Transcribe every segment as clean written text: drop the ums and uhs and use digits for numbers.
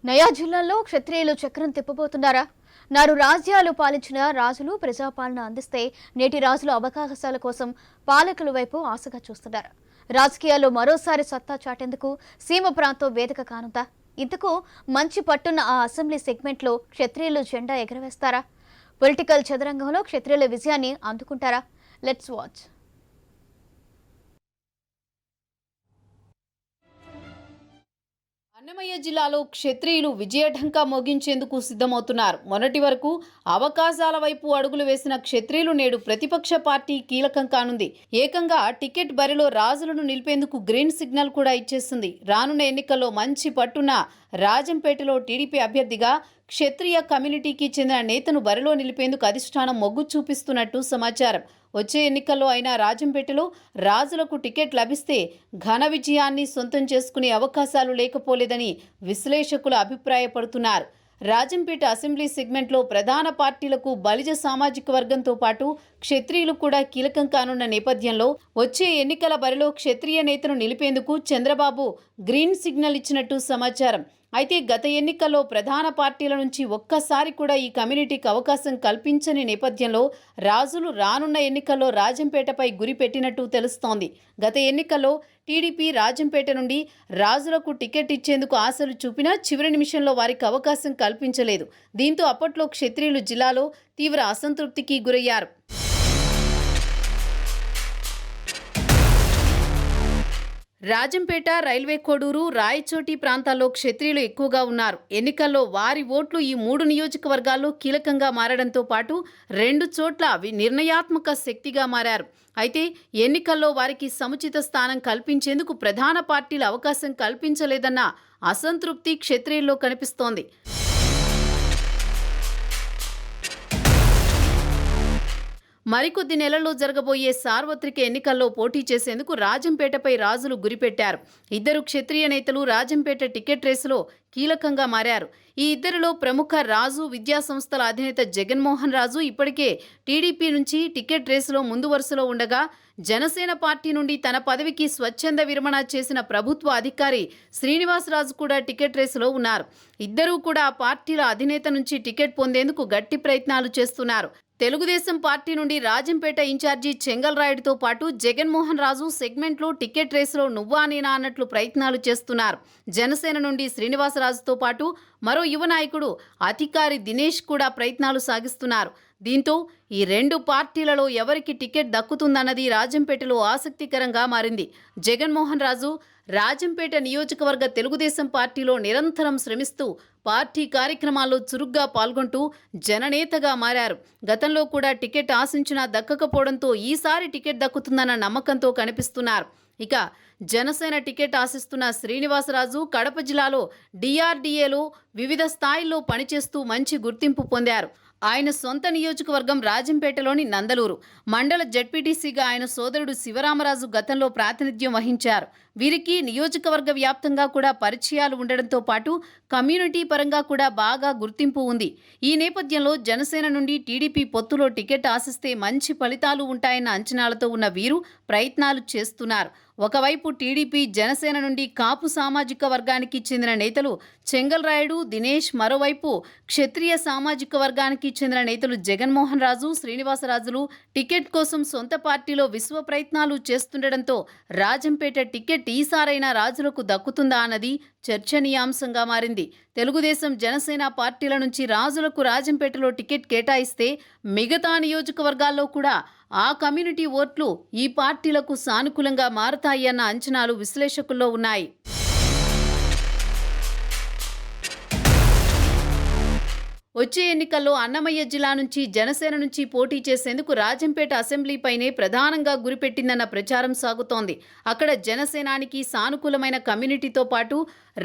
నయా జిల్లాలో క్షత్రియులు చక్రం తిప్పబోతున్నారా? నారు రాజ్యాలు పాలించిన రాజులు ప్రజాపాలన అందిస్తే నేటి రాజులు అవకాశాల కోసం పాలకుల వైపు ఆశగా చూస్తున్నారు. రాజకీయాల్లో మరోసారి సత్తా చాటేందుకు సీమ ప్రాంతం వేదిక కానుందా? ఇంతకు మంచి పట్టున్న ఆ అసెంబ్లీ సెగ్మెంట్లో క్షత్రియులు జెండా ఎగరవేస్తారా? పొలిటికల్ చదరంగంలో క్షత్రియుల విజయాన్ని అందుకుంటారా? Let's watch. అన్నమయ్య జిల్లాలో క్షత్రియులు విజయఢంకా మోగించేందుకు సిద్ధమవుతున్నారు. మొన్నటి వరకు అవకాశాల వైపు అడుగులు వేసిన క్షత్రియులు నేడు ప్రతిపక్ష పార్టీ కీలకం కానుంది. ఏకంగా టికెట్ బరిలో రాజులను నిలిపేందుకు గ్రీన్ సిగ్నల్ కూడా ఇచ్చేస్తుంది. రానున్న ఎన్నికల్లో మంచి పట్టున్న రాజంపేటలో టీడీపీ అభ్యర్థిగా క్షత్రియ కమ్యూనిటీకి చెందిన నేతను బరిలో నిలిపేందుకు అధిష్టానం మొగ్గు చూపిస్తున్నట్టు సమాచారం. వచ్చే ఎన్నికల్లో అయినా రాజంపేటలో రాజులకు టికెట్ లభిస్తే ఘన విజయాన్ని సొంతం చేసుకునే అవకాశాలు లేకపోలేదని విశ్లేషకులు అభిప్రాయపడుతున్నారు. రాజంపేట అసెంబ్లీ సెగ్మెంట్లో ప్రధాన పార్టీలకు బలిజ సామాజిక వర్గంతో పాటు క్షత్రియులు కూడా కీలకం కానున్న నేపథ్యంలో వచ్చే ఎన్నికల బరిలో క్షత్రియ నేతను నిలిపేందుకు చంద్రబాబు గ్రీన్ సిగ్నల్ ఇచ్చినట్టు సమాచారం. అయితే గత ఎన్నికల్లో ప్రధాన పార్టీల నుంచి ఒక్కసారి కూడా ఈ కమ్యూనిటీకి అవకాశం కల్పించని నేపథ్యంలో రాజులు రానున్న ఎన్నికల్లో రాజంపేటపై గురి పెట్టినట్టు తెలుస్తోంది. గత ఎన్నికల్లో టీడీపీ రాజంపేట నుండి రాజులకు టికెట్ ఇచ్చేందుకు ఆశలు చూపినా చివరి నిమిషంలో వారికి అవకాశం కల్పించలేదు. దీంతో అప్పట్లో క్షత్రియులు జిల్లాలో తీవ్ర అసంతృప్తికి గురయ్యారు. రాజంపేట, రైల్వే కోడూరు, రాయచోటి ప్రాంతాల్లో క్షత్రియులు ఎక్కువగా ఉన్నారు. ఎన్నికల్లో వారి ఓట్లు ఈ 3 నియోజకవర్గాల్లో కీలకంగా మారడంతో పాటు 2 చోట్ల నిర్ణయాత్మక శక్తిగా మారారు. అయితే ఎన్నికల్లో వారికి సముచిత స్థానం కల్పించేందుకు ప్రధాన పార్టీలు అవకాశం కల్పించలేదన్న అసంతృప్తి క్షత్రియుల్లో కనిపిస్తోంది. మరికొద్ది నెలల్లో జరగబోయే సార్వత్రిక ఎన్నికల్లో పోటీ చేసేందుకు రాజంపేటపై రాజులు గురిపెట్టారు. 2 క్షత్రియ నేతలు రాజంపేట టికెట్ రేసులో కీలకంగా మారారు. ఈ ఇద్దరిలో ప్రముఖ రాజు విద్యా సంస్థల అధినేత జగన్మోహన్ రాజు ఇప్పటికే టీడీపీ నుంచి టికెట్ రేసులో ముందు వరుసలో ఉండగా, జనసేన పార్టీ నుండి తన పదవికి స్వచ్ఛంద విరమణ చేసిన ప్రభుత్వ అధికారి శ్రీనివాసరాజు కూడా టికెట్ రేసులో ఉన్నారు. ఇద్దరూ కూడా ఆ పార్టీల అధినేత నుంచి టికెట్ పొందేందుకు గట్టి ప్రయత్నాలు చేస్తున్నారు. తెలుగుదేశం పార్టీ నుండి రాజంపేట ఇన్ఛార్జి చెంగల్రాయుడుతో పాటు జగన్మోహన్ రాజు సెగ్మెంట్లో టికెట్ రేసులో నువ్వా నేనా అన్నట్లు ప్రయత్నాలు చేస్తున్నారు. జనసేన నుండి శ్రీనివాసరాజుతో పాటు మరో యువ నాయకుడు అధికారి దినేష్ కూడా ప్రయత్నాలు సాగిస్తున్నారు. దీంతో ఈ 2 పార్టీలలో ఎవరికి టికెట్ దక్కుతుందన్నది రాజంపేటలో ఆసక్తికరంగా మారింది. జగన్మోహన్ రాజు రాజంపేట నియోజకవర్గ తెలుగుదేశం పార్టీలో నిరంతరం శ్రమిస్తూ పార్టీ కార్యక్రమాల్లో చురుగ్గా పాల్గొంటూ జననేతగా మారారు. గతంలో కూడా టికెట్ ఆశించినా దక్కకపోవడంతో ఈసారి టికెట్ దక్కుతుందన్న నమ్మకంతో కనిపిస్తున్నారు. ఇక జనసేన టికెట్ ఆశిస్తున్న శ్రీనివాసరాజు కడప జిల్లాలో డిఆర్డీఏలో వివిధ స్థాయిల్లో పనిచేస్తూ మంచి గుర్తింపు పొందారు. ఆయన సొంత నియోజకవర్గం రాజంపేటలోని నందలూరు మండల జెడ్పీటీసీగా ఆయన సోదరుడు శివరామరాజు గతంలో ప్రాతినిధ్యం వహించారు. వీరికి నియోజకవర్గ వ్యాప్తంగా కూడా పరిచయాలు ఉండడంతో పాటు కమ్యూనిటీ పరంగా కూడా బాగా గుర్తింపు ఉంది. ఈ నేపథ్యంలో జనసేన నుండి టీడీపీ పొత్తులో టికెట్ ఆశిస్తే మంచి ఫలితాలు ఉంటాయన్న అంచనాలతో ఉన్న వీరు ప్రయత్నాలు చేస్తున్నారు. ఒకవైపు టీడీపీ, జనసేన నుండి కాపు సామాజిక వర్గానికి చెందిన నేతలు చెంగల్రాయుడు, దినేష్, మరోవైపు క్షత్రియ సామాజిక వర్గానికి చెందిన నేతలు జగన్మోహన్ రాజు, శ్రీనివాసరాజులు టికెట్ కోసం సొంత పార్టీలో విశ్వ ప్రయత్నాలు చేస్తుండటంతో రాజంపేట టికెట్ ఈసారైనా రాజులకు దక్కుతుందా అన్నది చర్చనీయాంశంగా మారింది. తెలుగుదేశం, జనసేన పార్టీల నుంచి రాజులకు రాజంపేటలో టికెట్ కేటాయిస్తే మిగతా నియోజకవర్గాల్లో కూడా ఆ కమ్యూనిటీ ఓట్లు ఈ పార్టీలకు సానుకూలంగా మారతాయి అన్న అంచనాలు విశ్లేషకుల్లో ఉన్నాయి. వచ్చే ఎన్నికల్లో అన్నమయ్య జిల్లా నుంచి జనసేన నుంచి పోటీ చేసేందుకు రాజంపేట అసెంబ్లీపైనే ప్రధానంగా గురిపెట్టిందన్న ప్రచారం సాగుతోంది. అక్కడ జనసేనానికి సానుకూలమైన కమ్యూనిటీతో పాటు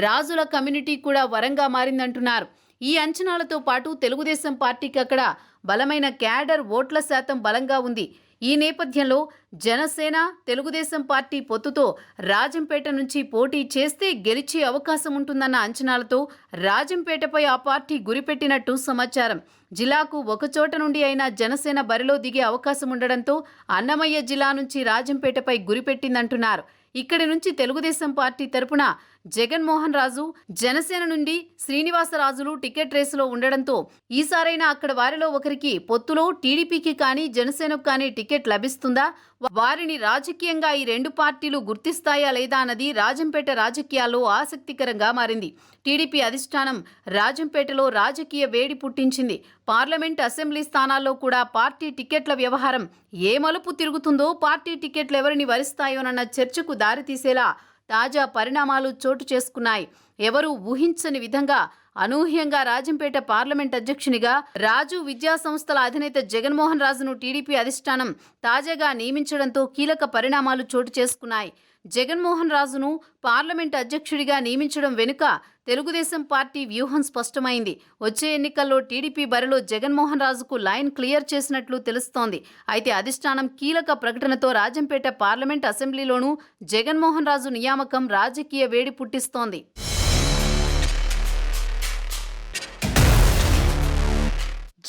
రాజుల కమ్యూనిటీ కూడా వరంగా మారిందంటున్నారు. ఈ అంచనాలతో పాటు తెలుగుదేశం పార్టీకి అక్కడ బలమైన క్యాడర్ ఓట్ల శాతం బలంగా ఉంది. ఈ నేపథ్యంలో జనసేన, తెలుగుదేశం పార్టీ పొత్తుతో రాజంపేట నుంచి పోటీ చేస్తే గెలిచే అవకాశం ఉంటుందన్న అంచనాలతో రాజంపేటపై ఆ పార్టీ గురిపెట్టినట్టు సమాచారం. జిల్లాకు ఒకచోట నుండి అయినా జనసేన బరిలో దిగే అవకాశం ఉండడంతో అన్నమయ్య జిల్లా నుంచి రాజంపేటపై గురిపెట్టిందంటున్నారు. ఇక్కడి నుంచి తెలుగుదేశం పార్టీ తరపున జగన్మోహన్ రాజు, జనసేన నుండి శ్రీనివాసరాజులు టికెట్ రేసులో ఉండడంతో ఈసారైనా అక్కడ వారిలో ఒకరికి పొత్తులో టీడీపీకి కానీ జనసేనకు కానీ టికెట్ లభిస్తుందా, వారిని రాజకీయంగా ఈ రెండు పార్టీలు గుర్తిస్తాయా లేదా అన్నది రాజంపేట రాజకీయాల్లో ఆసక్తికరంగా మారింది. టీడీపీ అధిష్టానం రాజంపేటలో రాజకీయ వేడి పుట్టించింది. పార్లమెంట్, అసెంబ్లీ స్థానాల్లో కూడా పార్టీ టికెట్ల వ్యవహారం ఏ మలుపు తిరుగుతుందో, పార్టీ టికెట్లు ఎవరిని వరిస్తాయోనన్న చర్చకు దారితీసేలా తాజా పరిణామాలు చోటు చేసుకున్నాయి. ఎవరూ ఊహించని విధంగా అనూహ్యంగా రాజంపేట పార్లమెంట్ అధ్యక్షునిగా రాజు విద్యా సంస్థల అధినేత జగన్మోహన్ రాజును టీడీపీ అధిష్టానం తాజాగా నియమించడంతో కీలక పరిణామాలు చోటు చేసుకున్నాయి. జగన్మోహన్ రాజును పార్లమెంట్ అధ్యక్షుడిగా నియమించడం వెనుక తెలుగుదేశం పార్టీ వ్యూహం స్పష్టమైంది. వచ్చే ఎన్నికల్లో టీడీపీ బరిలో జగన్మోహన్ రాజుకు లైన్ క్లియర్ చేసినట్లు తెలుస్తోంది. అయితే అధిష్టానం కీలక ప్రకటనతో రాజంపేట పార్లమెంట్, అసెంబ్లీలోనూ జగన్మోహన్ రాజు నియామకం రాజకీయ వేడి పుట్టిస్తోంది.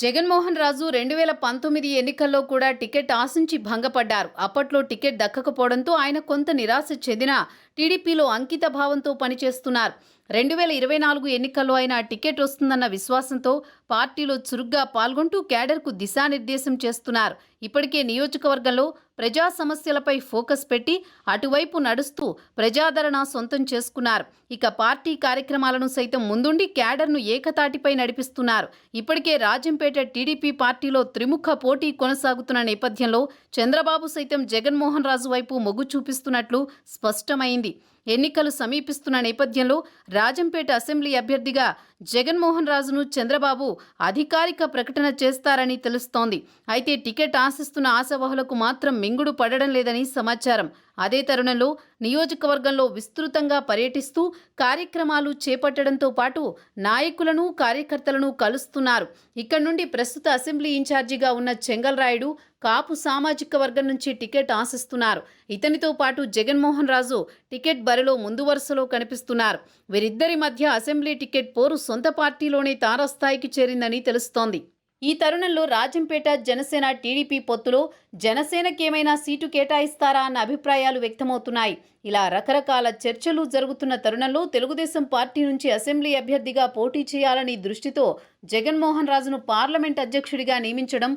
జగన్మోహన్ రాజు 2019 ఎన్నికల్లో కూడా టికెట్ ఆశించి భంగపడ్డారు. అప్పట్లో టికెట్ దక్కకపోవడంతో ఆయన కొంత నిరాశ చెందినా టీడీపీలో అంకిత భావంతో పనిచేస్తున్నారు. 2024 ఎన్నికల్లో ఆయన టికెట్ వస్తుందన్న విశ్వాసంతో పార్టీలో చురుగ్గా పాల్గొంటూ క్యాడర్కు దిశానిర్దేశం చేస్తున్నారు. ఇప్పటికే నియోజకవర్గంలో ప్రజా సమస్యలపై ఫోకస్ పెట్టి అటువైపు నడుస్తూ ప్రజాదరణ సొంతం చేసుకున్నారు. ఇక పార్టీ కార్యక్రమాలను సైతం ముందుండి క్యాడర్ను ఏకతాటిపై నడిపిస్తున్నారు. ఇప్పటికే రాజంపేట టీడీపీ పార్టీలో త్రిముఖ పోటీ కొనసాగుతున్న నేపథ్యంలో చంద్రబాబు సైతం జగన్మోహన్ రాజు వైపు మొగ్గు చూపిస్తున్నట్లు స్పష్టమైంది. ఎన్నికలు సమీపిస్తున్న నేపథ్యంలో రాజంపేట అసెంబ్లీ అభ్యర్థిగా జగన్మోహన్ రాజును చంద్రబాబు అధికారిక ప్రకటన చేస్తారని తెలుస్తోంది. అయితే టికెట్ ఆశిస్తున్న ఆశావహులకు మాత్రం మింగుడు పడడం లేదని సమాచారం. అదే తరుణంలో నియోజకవర్గంలో విస్తృతంగా పర్యటిస్తూ కార్యక్రమాలు చేపట్టడంతో పాటు నాయకులను, కార్యకర్తలను కలుస్తున్నారు. ఇక్కడి నుండి ప్రస్తుత అసెంబ్లీ ఇన్ఛార్జిగా ఉన్న చెంగల్రాయుడు కాపు సామాజిక వర్గం నుంచి టికెట్ ఆశిస్తున్నారు. ఇతనితో పాటు జగన్మోహన్ రాజు టికెట్ బరిలో ముందు వరుసలో కనిపిస్తున్నారు. వీరిద్దరి మధ్య అసెంబ్లీ టికెట్ పోరు సొంత పార్టీలోనే తారాస్థాయికి చేరిందని తెలుస్తోంది. ఈ తరుణంలో రాజంపేట జనసేన టీడీపీ పొత్తులో జనసేనకేమైనా సీటు కేటాయిస్తారా అన్న అభిప్రాయాలు వ్యక్తమవుతున్నాయి. ఇలా రకరకాల చర్చలు జరుగుతున్న తరుణంలో తెలుగుదేశం పార్టీ నుంచి అసెంబ్లీ అభ్యర్థిగా పోటీ చేయాలని దృష్టితో జగన్మోహన్ రాజును పార్లమెంట్ అధ్యక్షుడిగా నియమించడం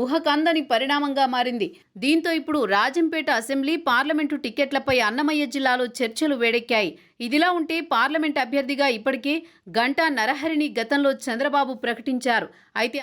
ఊహకందని పరిణామంగా మారింది. దీంతో ఇప్పుడు రాజంపేట అసెంబ్లీ, పార్లమెంటు టికెట్లపై అన్నమయ్య జిల్లాలో చర్చలు వేడెక్కాయి. ఇదిలా ఉంటే పార్లమెంట్ అభ్యర్థిగా ఇప్పటికే గంటా నరహరిని గతంలో చంద్రబాబు ప్రకటించారు. అయితే